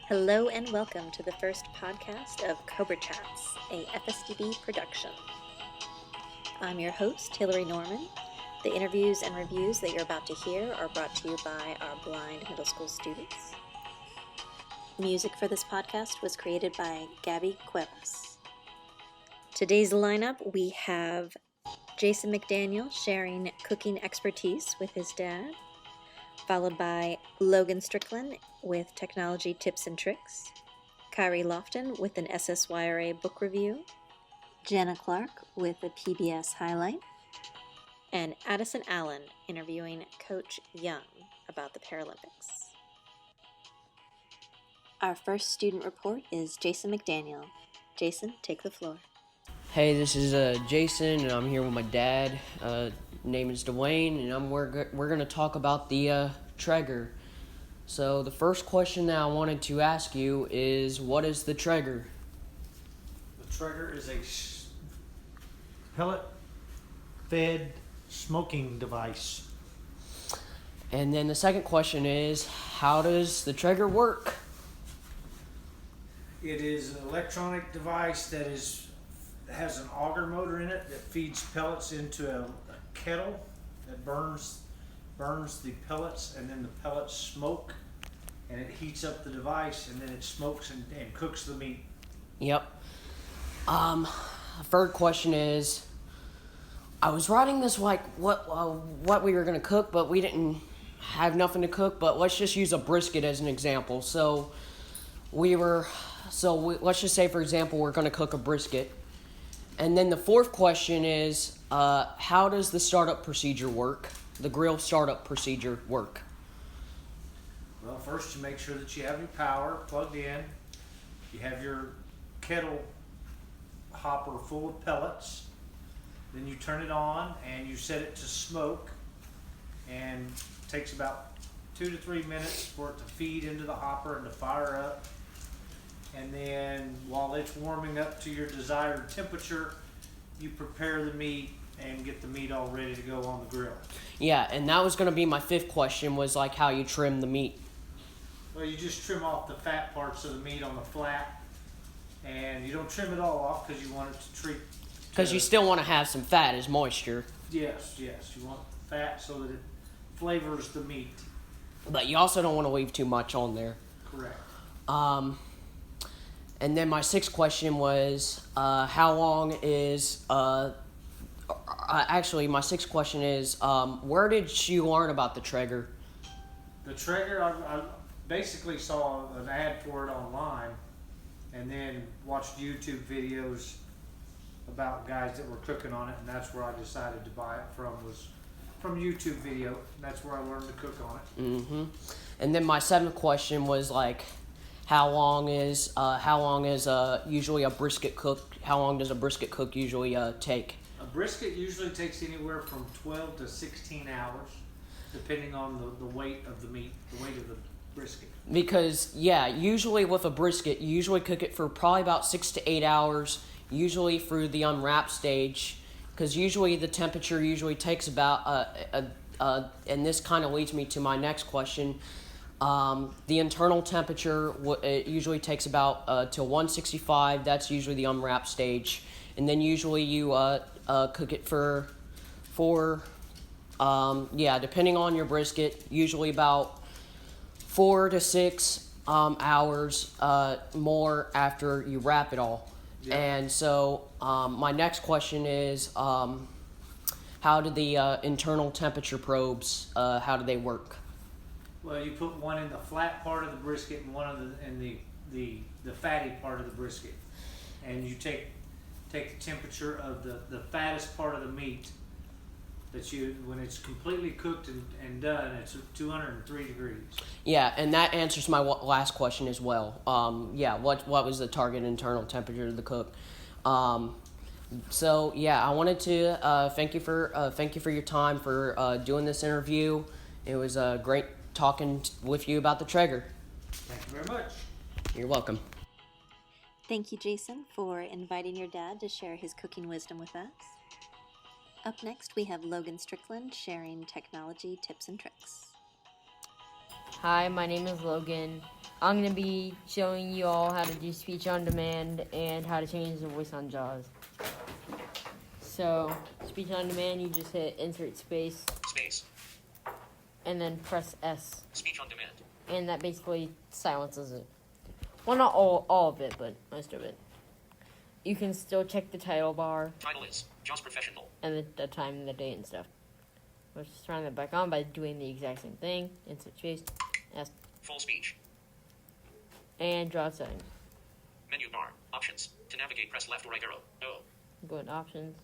Hello and welcome to the first podcast of Cobra Chats, a FSDB production. I'm your host, Hillary Norman. The interviews and reviews that you're about to hear are brought to you by our blind middle school students. Music for this podcast was created by Gabby Cuevas. Today's lineup, we have Jasen McDaniel sharing cooking expertise with his dad, followed by Logan Strickland with technology tips and tricks, Khayree Lofton with an SSYRA book review, Janna Clark with a PBS highlight, and Addison Allen interviewing Coach Young about the Paralympics. Our first student report is Jasen McDaniel. Jasen, take the floor. Hey, this is Jasen, and I'm here with my dad. Name is Dwayne, and we're going to talk about the Traeger. So the first question that I wanted to ask you is, what is the Traeger? The Traeger is a pellet-fed smoking device. And then the second question is, how does the Traeger work? It is an electronic device that has an auger motor in it that feeds pellets into a kettle that burns the pellets, and then the pellets smoke, and it heats up the device, and then it smokes and cooks the meat. Yep. Third question is, I was writing this like what we were gonna cook, but we didn't have nothing to cook. But let's just use a brisket as an example. Let's just say, for example, we're gonna cook a brisket. And then the fourth question is, how does the startup procedure work? The grill startup procedure work? Well, first you make sure that you have your power plugged in. You have your kettle hopper full of pellets. Then you turn it on and you set it to smoke. And it takes about 2 to 3 minutes for it to feed into the hopper and to fire up. And then while it's warming up to your desired temperature, you prepare the meat and get the meat all ready to go on the grill. Yeah, and that was going to be my fifth question, was like how you trim the meat. Well, you just trim off the fat parts of the meat on the flat, and you don't trim it all off because you want it to treat. Because you still want to have some fat as moisture. Yes, you want fat so that it flavors the meat. But you also don't want to leave too much on there. Correct. And then my sixth question was, how long is, actually my sixth question is, where did you learn about the Traeger? The Traeger, I basically saw an ad for it online and then watched YouTube videos about guys that were cooking on it, and that's where I decided to buy it was from YouTube video. And that's where I learned to cook on it. Mm-hmm. And then my seventh question was like, how long is usually a brisket cook? How long does a brisket cook usually take? A brisket usually takes anywhere from 12 to 16 hours, depending on the weight of the meat, the weight of the brisket. Because, yeah, usually with a brisket, you usually cook it for probably about 6 to 8 hours, usually through the unwrap stage, because usually the temperature usually takes about, and this kind of leads me to my next question. The internal temperature, it usually takes about to 165. That's usually the unwrap stage, and then usually you cook it for depending on your brisket, usually about 4 to 6 hours more after you wrap it all. Yeah. And so my next question is, how do the internal temperature probes, how do they work? Well, you put one in the flat part of the brisket and one in the fatty part of the brisket, and you take the temperature of the fattest part of the meat. When it's completely cooked and done, it's at 203 degrees. Yeah, and that answers my last question as well. What was the target internal temperature of the cook? So yeah, I wanted to thank you for your time for doing this interview. It was great talking with you about the Traeger. Thank you very much. You're welcome. Thank you, Jasen, for inviting your dad to share his cooking wisdom with us. Up next, we have Logan Strickland sharing technology tips and tricks. Hi, my name is Logan. I'm going to be showing you all how to do speech on demand and how to change the voice on JAWS. So, speech on demand, you just hit insert space. And then press S. Speech on demand. And that basically silences it. Well, not all of it, but most of it. You can still check the title bar. Title is JAWS Professional. And the time and the date and stuff. Let's just turn that back on by doing the exact same thing. Insert space. S. Full speech. And JAWS settings. Menu bar. Options. To navigate, press left or right arrow. O. Go to options.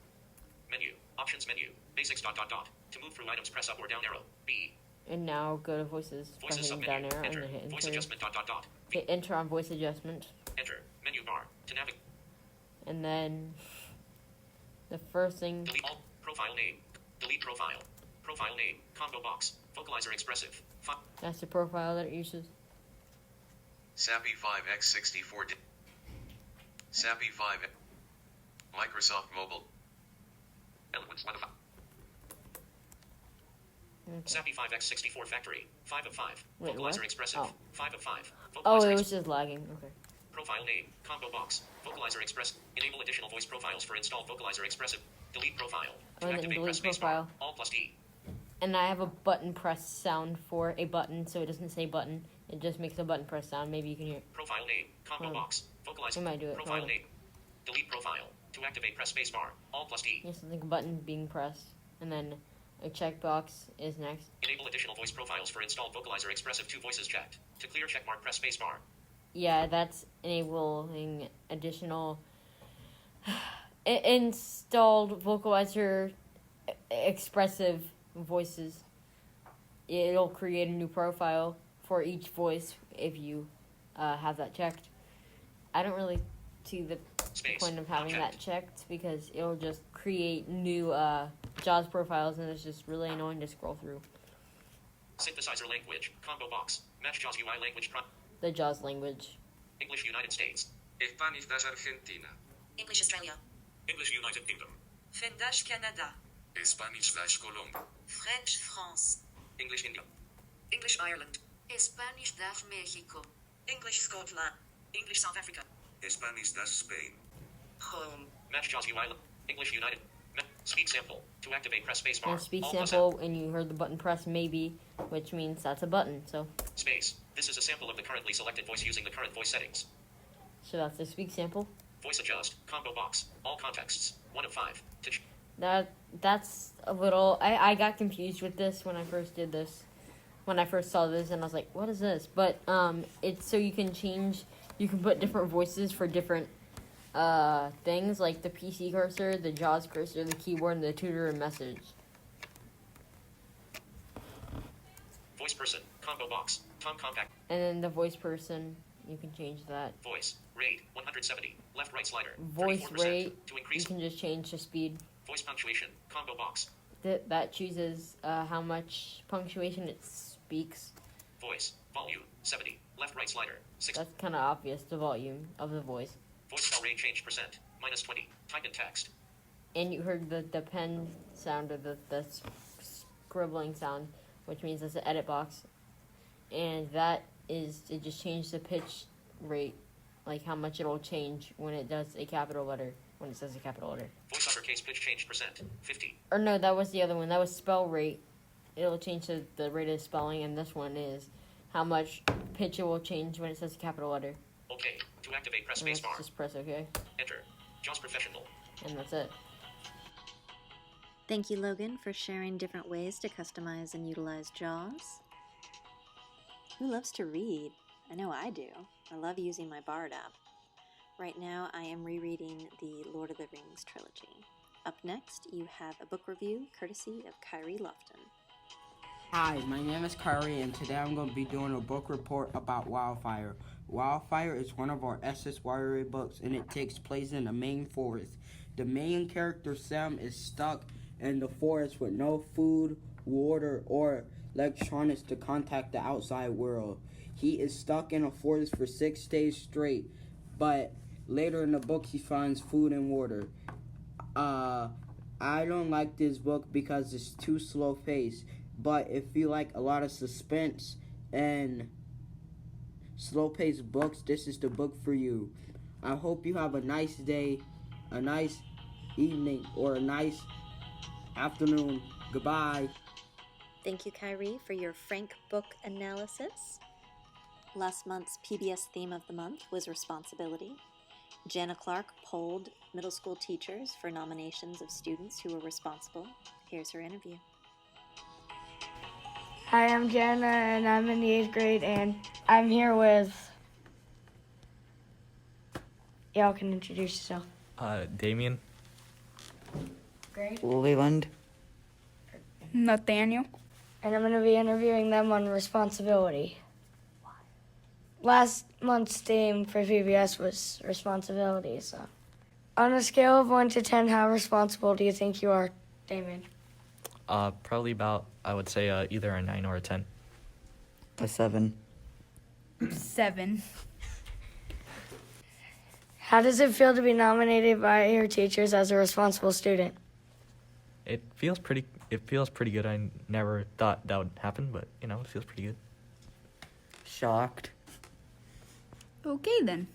Menu. Options menu. Basics ... To move through items, press up or down arrow. B. And now go to voices. Voices By hitting down submenu. arrow Enter. and then hit enter. Voice adjustment ... Hit enter on voice adjustment. Enter. Menu bar. To navigate. And then the first thing. Delete all. Profile name. Delete profile. Profile name. Combo box. Vocalizer expressive. That's the profile that it uses. Sappy 5x64. Sappy 5. Microsoft Mobile. Eloquence 1 of 5. Okay. Sappy 5x64 factory. 5 of 5. Wait, Vocalizer what? expressive. Oh. 5 of 5. Oh, Vocalizer it was just lagging. Okay. Profile name. Combo box. Vocalizer express. Enable additional voice profiles for installed vocalizer expressive. Delete profile. To And then activate, delete press spacebar. profile. All plus D. And I have a button press sound for a button, so it doesn't say button. It just makes a button press sound. Maybe you can hear it. Profile name. Combo box. Vocalizer. We might do it. Profile Hold on. name. Delete profile. To activate, press spacebar. All plus D. Yes, I think a button being pressed. And then a checkbox is next. Enable additional voice profiles for installed vocalizer expressive 2 voices checked. To clear checkmark, press spacebar. Yeah, that's enabling additional installed vocalizer expressive voices. It'll create a new profile for each voice if you have that checked. I don't really see the point of having that checked because it'll just create new JAWS profiles and it's just really annoying to scroll through. Synthesizer language. Combo box. Match JAWS UI language. The JAWS language. English United States. Spanish das Argentina. English Australia. English United Kingdom. French Canada. Spanish dash Colombia. French France. English India. English Ireland. Spanish dash Mexico. English Scotland. English South Africa. Spanish dash Spain. Home. Match JAWS UI. English United. Speak sample. To activate, press spacebar. And speak All plus sample, and you heard the button press maybe, which means that's a button. So Space. This is a sample of the currently selected voice using the current voice settings. that's the speak sample. Voice adjust. Combo box. All contexts. 1 of 5. That's a little. I got confused with this when I first did this. When I first saw this, and I was like, "What is this?" But it's so you can change. You can put different voices for different things, like the PC cursor, the JAWS cursor, the keyboard, and the tutor and message. Voice person. Combo box. Tom compact. And then the voice person, you can change that. Voice. Rate. 170. Left right slider. Voice 34%. rate, To you increase. can just change the speed. Voice punctuation. Combo box. That chooses how much punctuation it speaks. Voice. Volume. 70. Left right slider. 6. That's kind of obvious, the volume of the voice. Voice spell rate change percent. -20. Type in text. And you heard the pen sound or the scribbling sound, which means that's the edit box. And that is, it just changed the pitch rate, like how much it'll change when it does a capital letter, when it says a capital letter. Voice uppercase pitch change percent. 50. Or no, that was the other one. That was spell rate. It'll change the rate of spelling, and this one is how much pitch it will change when it says a capital letter. Okay. To activate, press And let's spacebar. just press OK, Enter. JAWS Professional. and that's it. Thank you, Logan, for sharing different ways to customize and utilize JAWS. Who loves to read? I know I do. I love using my Bard app. Right now, I am rereading the Lord of the Rings trilogy. Up next, you have a book review courtesy of Khayree Lofton. Hi, my name is Khayree, and today I'm going to be doing a book report about Wildfire. Wildfire is one of our SSYRA books, and it takes place in the main forest. The main character, Sam, is stuck in the forest with no food, water, or electronics to contact the outside world. He is stuck in a forest for 6 days straight, but later in the book he finds food and water. I don't like this book because it's too slow paced, but if you like a lot of suspense, and slow-paced books, this is the book for you. I hope you have a nice day, a nice evening, or a nice afternoon. Goodbye. Thank you, Khayree, for your frank book analysis. Last month's PBS theme of the month was responsibility. Janna Clark polled middle school teachers for nominations of students who were responsible. Here's her interview. Hi, I'm Janna, and I'm in the 8th grade, and I'm here with... Y'all can introduce yourself. Damien. Great. Leland. Nathaniel. And I'm going to be interviewing them on responsibility. Last month's theme for PBS was responsibility, so... On a scale of 1 to 10, how responsible do you think you are, Damien? Probably about, I would say, either a 9 or a 10. A 7. 7. How does it feel to be nominated by your teachers as a responsible student? It feels pretty good. I never thought that would happen, but, it feels pretty good. Shocked. Okay, then.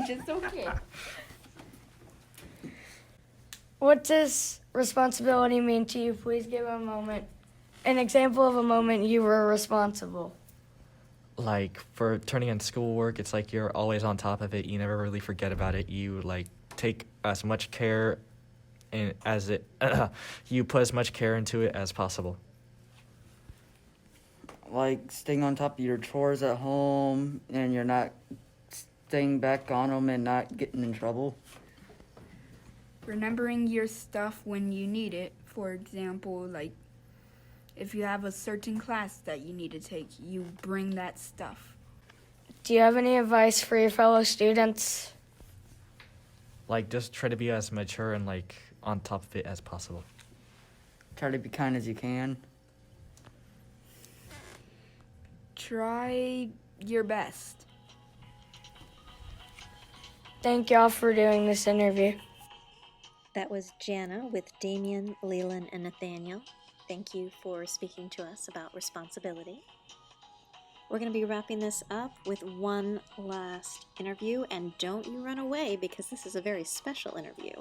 Just okay. What does responsibility mean to you? Please give an example of a moment you were responsible. Like, for turning in schoolwork, it's like you're always on top of it. You never really forget about it. You, take as much care you put as much care into it as possible. Like staying on top of your chores at home and you're not staying back on them and not getting in trouble. Remembering your stuff when you need it. For example, if you have a certain class that you need to take, you bring that stuff. Do you have any advice for your fellow students? Just try to be as mature and, on top of it as possible. Try to be kind as you can. Try your best. Thank y'all for doing this interview. That was Janna with Damien, Leland, and Nathaniel. Thank you for speaking to us about responsibility. We're going to be wrapping this up with one last interview, and don't you run away because this is a very special interview.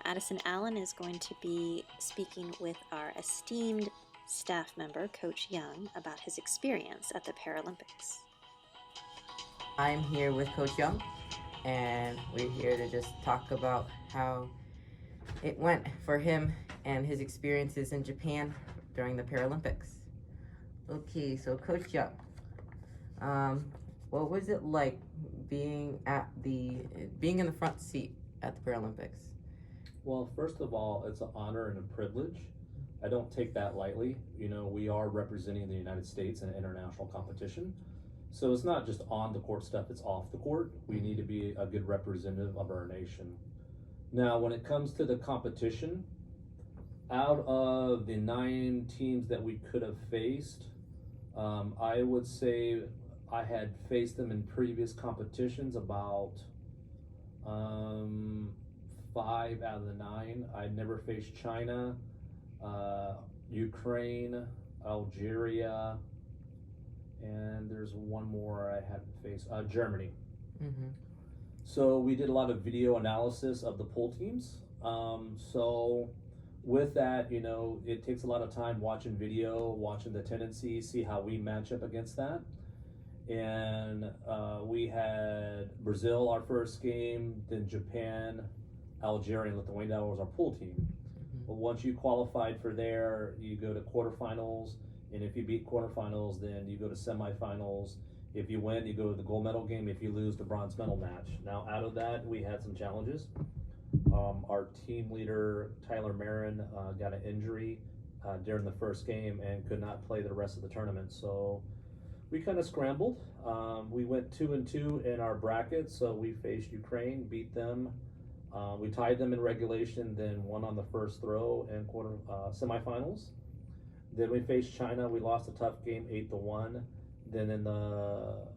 Addison Allen is going to be speaking with our esteemed staff member, Coach Young, about his experience at the Paralympics. I'm here with Coach Young, and we're here to just talk about how it went for him and his experiences in Japan during the Paralympics. Okay, so Coach Young, what was it like being in the front seat at the Paralympics? Well, first of all, it's an honor and a privilege. I don't take that lightly. We are representing the United States in an international competition. So it's not just on the court stuff, it's off the court. We need to be a good representative of our nation. Now, when it comes to the competition, out of the 9 teams that we could have faced, I would say I had faced them in previous competitions about 5 out of the 9. I'd never faced China, Ukraine, Algeria, and there's one more I haven't faced, Germany. Mm-hmm. So we did a lot of video analysis of the pool teams. So with that, it takes a lot of time watching video, watching the tendencies, see how we match up against that. And we had Brazil our first game, then Japan, Algeria, and Lithuania. That was our pool team. Mm-hmm. But once you qualified for there, you go to quarterfinals, and if you beat quarterfinals, then you go to semifinals. If you win, you go to the gold medal game. If you lose, the bronze medal match. Now, out of that, we had some challenges. Our team leader, Tyler Marin, got an injury during the first game and could not play the rest of the tournament. So we kind of scrambled. We went 2-2 in our bracket, so we faced Ukraine, beat them. We tied them in regulation, then won on the first throw in semifinals. Then we faced China. We lost a tough game, 8-1. Then in the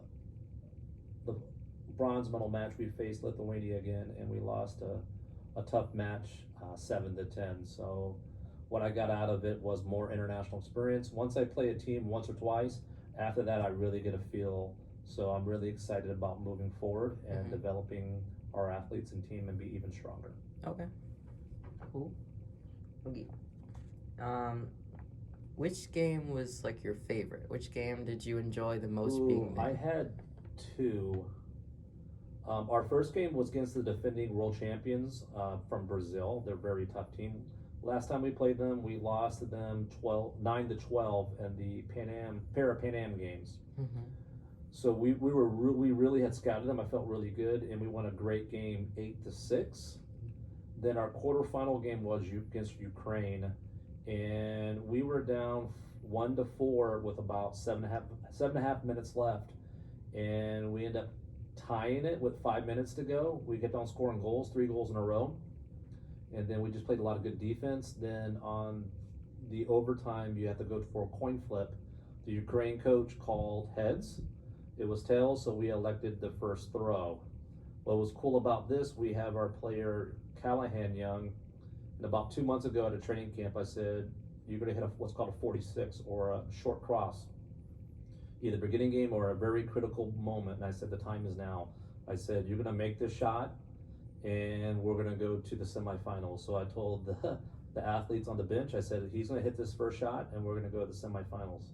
bronze medal match, we faced Lithuania again, and we lost a tough match, 7-10. So what I got out of it was more international experience. Once I play a team once or twice, After that, I really get a feel. So I'm really excited about moving forward and developing our athletes and team and be even stronger. Okay. Cool. Okay. Which game was like your favorite? Which game did you enjoy the most being there? I had two. Our first game was against the defending world champions from Brazil. They're a very tough team. Last time we played them, we lost to them 9-12 in the Pan Am games. So we really had scouted them. I felt really good, and we won a great game, 8-6. Then our quarterfinal game was against Ukraine, and we were down 1-4 with about 7.5 minutes left, and we ended up tying it with 5 minutes to go. We kept on scoring goals, 3 goals in a row, and then we just played a lot of good defense. Then on the overtime, you have to go for a coin flip. The Ukraine coach called heads. It was tails, so we elected the first throw. What was cool about this, we have our player Callahan Young, and about 2 months ago at a training camp, I said, you're going to hit what's called a 46 or a short cross, either beginning game or a very critical moment. And I said, the time is now. I said, you're going to make this shot, and we're going to go to the semifinals. So I told the athletes on the bench, I said, he's going to hit this first shot, and we're going to go to the semifinals.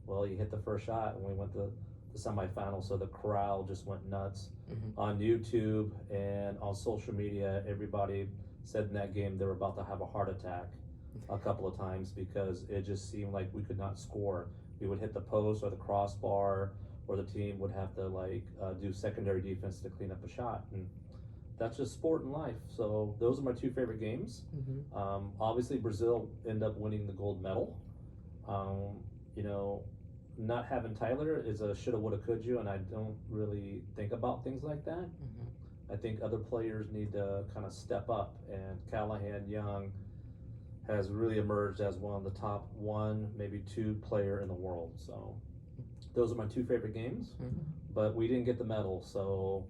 Well, he hit the first shot, and we went to the semifinals, so the crowd just went nuts. On YouTube and on social media, everybody said in that game they were about to have a heart attack a couple of times because it just seemed like we could not score. We would hit the post or the crossbar, or the team would have to do secondary defense to clean up a shot. And that's just sport and life. So those are my two favorite games. Obviously Brazil ended up winning the gold medal. Not having Tyler is a shoulda, woulda, could you, and I don't really think about things like that. I think other players need to kind of step up, and Callahan Young has really emerged as one of the top 1, maybe 2 player in the world. So those are my two favorite games, but we didn't get the medal, so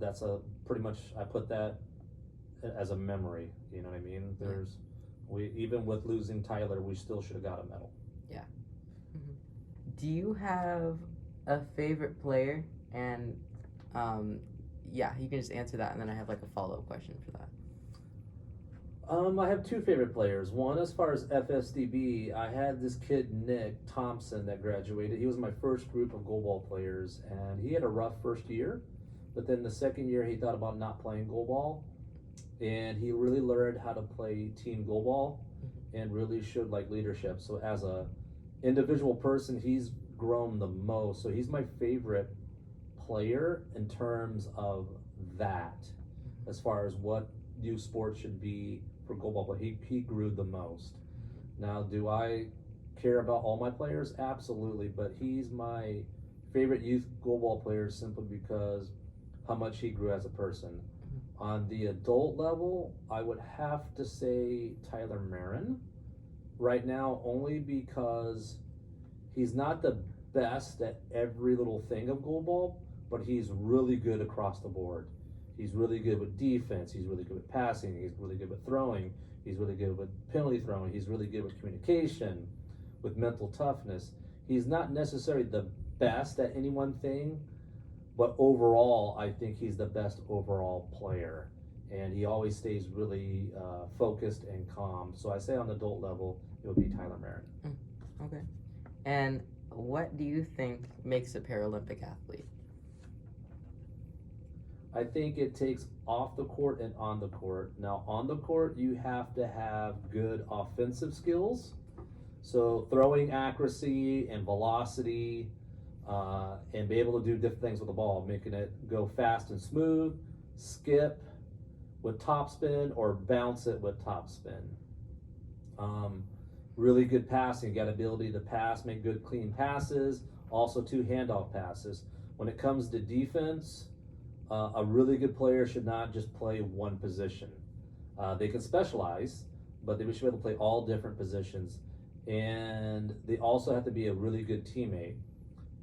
that's pretty much, I put that as a memory, you know what I mean? Even with losing Tyler, we still should have got a medal. Yeah. Do you have a favorite player? And you can just answer that, and then I have like a follow-up question for that. I have 2 favorite players. One, as far as FSDB, I had this kid, Nick Thompson, that graduated. He was my first group of goalball players, and he had a rough first year, but then the second year he thought about not playing goalball, and he really learned how to play team goalball and really showed leadership. So as a individual person, he's grown the most. So he's my favorite player in terms of that, as far as what youth sports should be for goalball. But he grew the most. Now, do I care about all my players? Absolutely, but he's my favorite youth goalball player simply because how much he grew as a person. On the adult level, I would have to say Tyler Marin right now, only because he's not the best at every little thing of goalball, but he's really good across the board. He's really good with defense, he's really good with passing, he's really good with throwing, he's really good with penalty throwing, he's really good with communication, with mental toughness. He's not necessarily the best at any one thing, but overall, I think he's the best overall player. And he always stays really focused and calm. So I say on the adult level, it would be Tyler Marin. Okay. And what do you think makes a Paralympic athlete? I think it takes off the court and on the court. Now, on the court, you have to have good offensive skills. So throwing accuracy and velocity, and be able to do different things with the ball, making it go fast and smooth, skip with topspin, or bounce it with topspin. Really good passing, you got ability to pass, make good clean passes, also 2 handoff passes. When it comes to defense, a really good player should not just play one position. They can specialize, but they should be able to play all different positions. And they also have to be a really good teammate.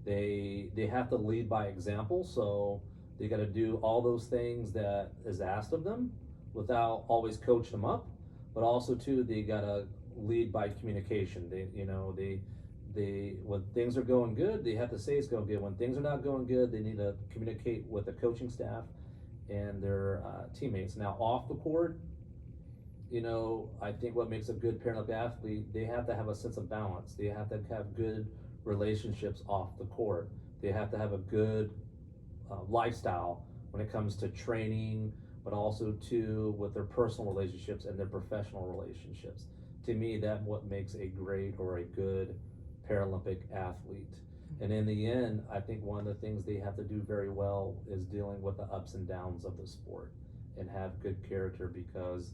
They have to lead by example, so they got to do all those things that is asked of them without always coach them up, but also too they got to lead by communication. They when things are going good, they have to say it's going good. When things are not going good, they need to communicate with the coaching staff and their teammates. Now, off the court, you know, I think what makes a good Paralympic athlete, they have to have a sense of balance. They have to have good relationships off the court. They have to have a good lifestyle when it comes to training, but also too with their personal relationships and their professional relationships. To me, that's what makes a great or a good Paralympic athlete. And in the end, I think one of the things they have to do very well is dealing with the ups and downs of the sport and have good character, because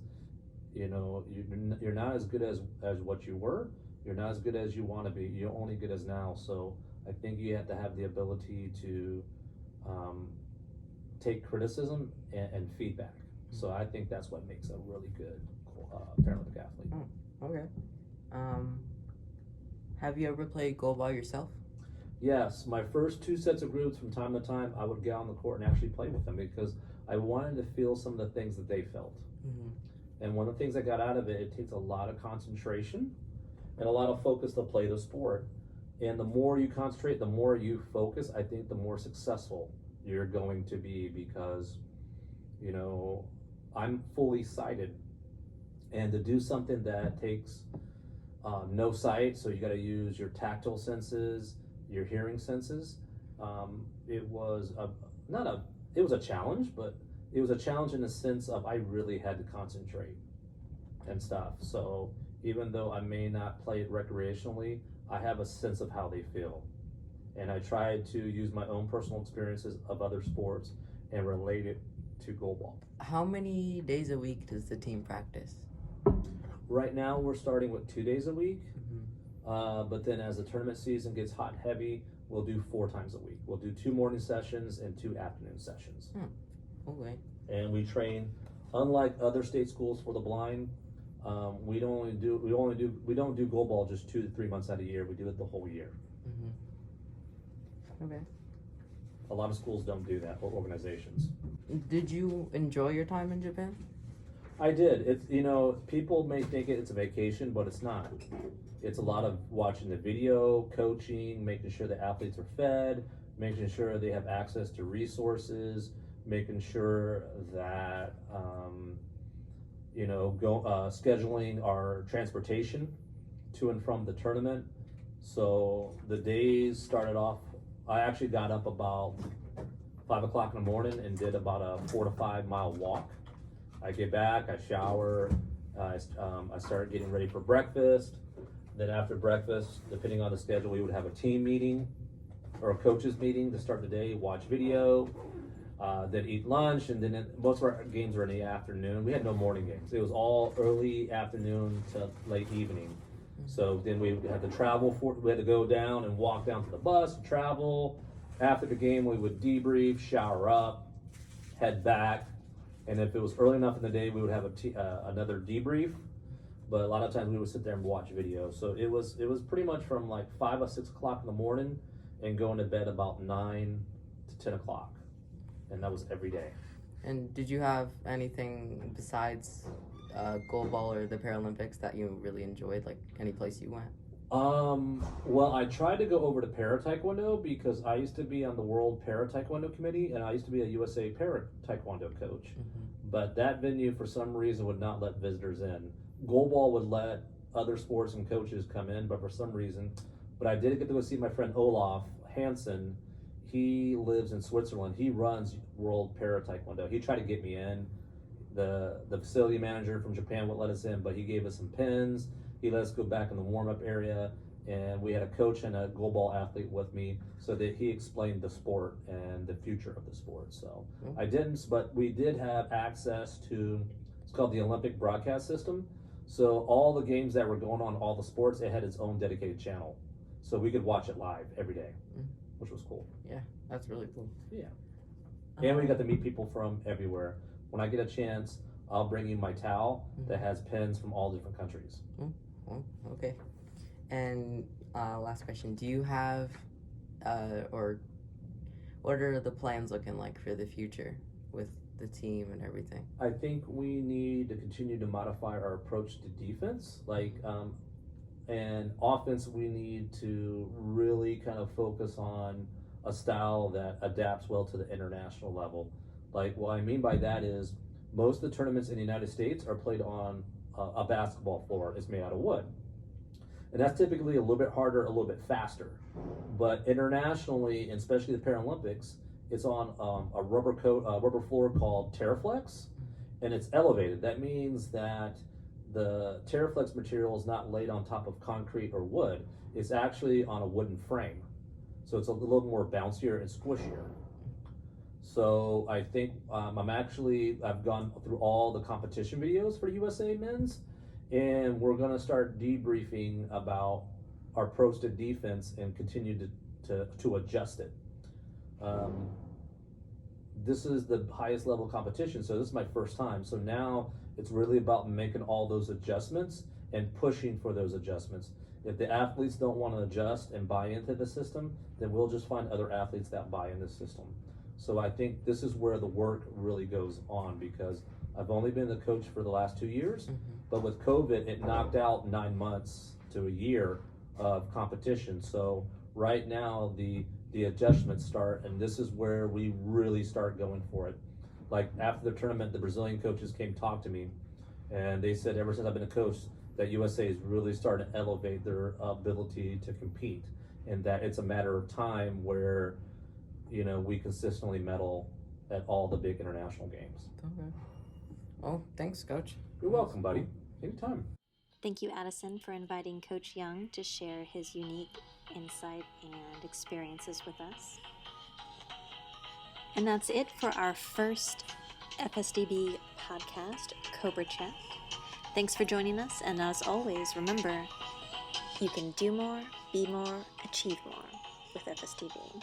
you know, you're not as good as what you were. You're not as good as you want to be. You're only good as now. So I think you have to have the ability to take criticism and feedback. So I think that's what makes a really good Paralympic athlete. Oh, okay. Have you ever played goalball yourself? Yes, my first 2 sets of groups, from time to time, I would get on the court and actually play with them, because I wanted to feel some of the things that they felt. And one of the things I got out of it, it takes a lot of concentration and a lot of focus to play the sport. And the more you concentrate, the more you focus, I think the more successful you're going to be, because, you know, I'm fully sighted. And to do something that takes no sight, so you got to use your tactile senses, your hearing senses. It was a challenge, but it was a challenge in the sense of I really had to concentrate and stuff. So even though I may not play it recreationally, I have a sense of how they feel. And I tried to use my own personal experiences of other sports and relate it to goalball. How many days a week does the team practice? Right now we're starting with 2 days a week, but then as the tournament season gets hot and heavy, we'll do 4 times a week. We'll do 2 morning sessions and 2 afternoon sessions. Okay. And we train, unlike other state schools for the blind, we don't do goalball just 2 to 3 months out of the year. We do it the whole year. Okay. A lot of schools don't do that, or organizations. Did you enjoy your time in Japan? I did. It's, you know, people may think it's a vacation, but it's not. It's a lot of watching the video, coaching, making sure the athletes are fed, making sure they have access to resources, making sure that scheduling our transportation to and from the tournament. So the days started off, I actually got up about 5 o'clock in the morning and did about a 4 to 5 mile walk. I get back, I shower, I started getting ready for breakfast. Then after breakfast, depending on the schedule, we would have a team meeting or a coaches meeting to start the day, watch video, then eat lunch, and then most of our games were in the afternoon. We had no morning games. It was all early afternoon to late evening. So then we had to travel we had to go down and walk down to the bus, travel. After the game, we would debrief, shower up, head back. And if it was early enough in the day, we would have another debrief. But a lot of times we would sit there and watch video. So it was pretty much from like 5 or 6 o'clock in the morning and going to bed about 9 to 10 o'clock. And that was every day. And did you have anything besides goalball or the Paralympics that you really enjoyed, like any place you went? Well, I tried to go over to Para Taekwondo because I used to be on the World Para Taekwondo Committee, and I used to be a USA Para Taekwondo coach. But that venue, for some reason, would not let visitors in. Goalball would let other sports and coaches come in, but for some reason. But I did get to go see my friend Olaf Hansen. He lives in Switzerland. He runs World Para Taekwondo. He tried to get me in. The facility manager from Japan wouldn't let us in, but he gave us some pins. He let us go back in the warm-up area, and we had a coach and a goalball athlete with me, so that he explained the sport and the future of the sport. So I didn't, but we did have access to, it's called the Olympic broadcast system. So all the games that were going on, all the sports, it had its own dedicated channel. So we could watch it live every day, which was cool. Yeah, that's really cool. Yeah. And we got to meet people from everywhere. When I get a chance, I'll bring you my towel that has pins from all different countries. Oh, okay. And last question, do you have, or what are the plans looking like for the future with the team and everything? I think we need to continue to modify our approach to defense. Like, And offense, we need to really kind of focus on a style that adapts well to the international level. Like, what I mean by that is most of the tournaments in the United States are played on a basketball floor. It's made out of wood. And that's typically a little bit harder, a little bit faster. But internationally, and especially the Paralympics, it's on a rubber floor called Terraflex, and it's elevated. That means that the Terraflex material is not laid on top of concrete or wood. It's actually on a wooden frame. So it's a little more bouncier and squishier. So I think I've gone through all the competition videos for USA Men's, and we're gonna start debriefing about our approach to defense and continue to adjust it. This is the highest level competition, so this is my first time. So now it's really about making all those adjustments and pushing for those adjustments. If the athletes don't want to adjust and buy into the system, then we'll just find other athletes that buy in the system. So I think this is where the work really goes on, because I've only been the coach for the last 2 years, but with COVID, it knocked out 9 months to a year of competition. So right now, the adjustments start, and this is where we really start going for it. Like after the tournament, the Brazilian coaches came talk to me, and they said ever since I've been a coach, that USA is really starting to elevate their ability to compete, and that it's a matter of time where, you know, we consistently medal at all the big international games. Okay. Well, thanks, Coach. You're welcome, buddy. Anytime. Thank you, Addison, for inviting Coach Young to share his unique insight and experiences with us. And that's it for our first FSDB podcast, Cobra Chat. Thanks for joining us, and as always, remember, you can do more, be more, achieve more with FSDB.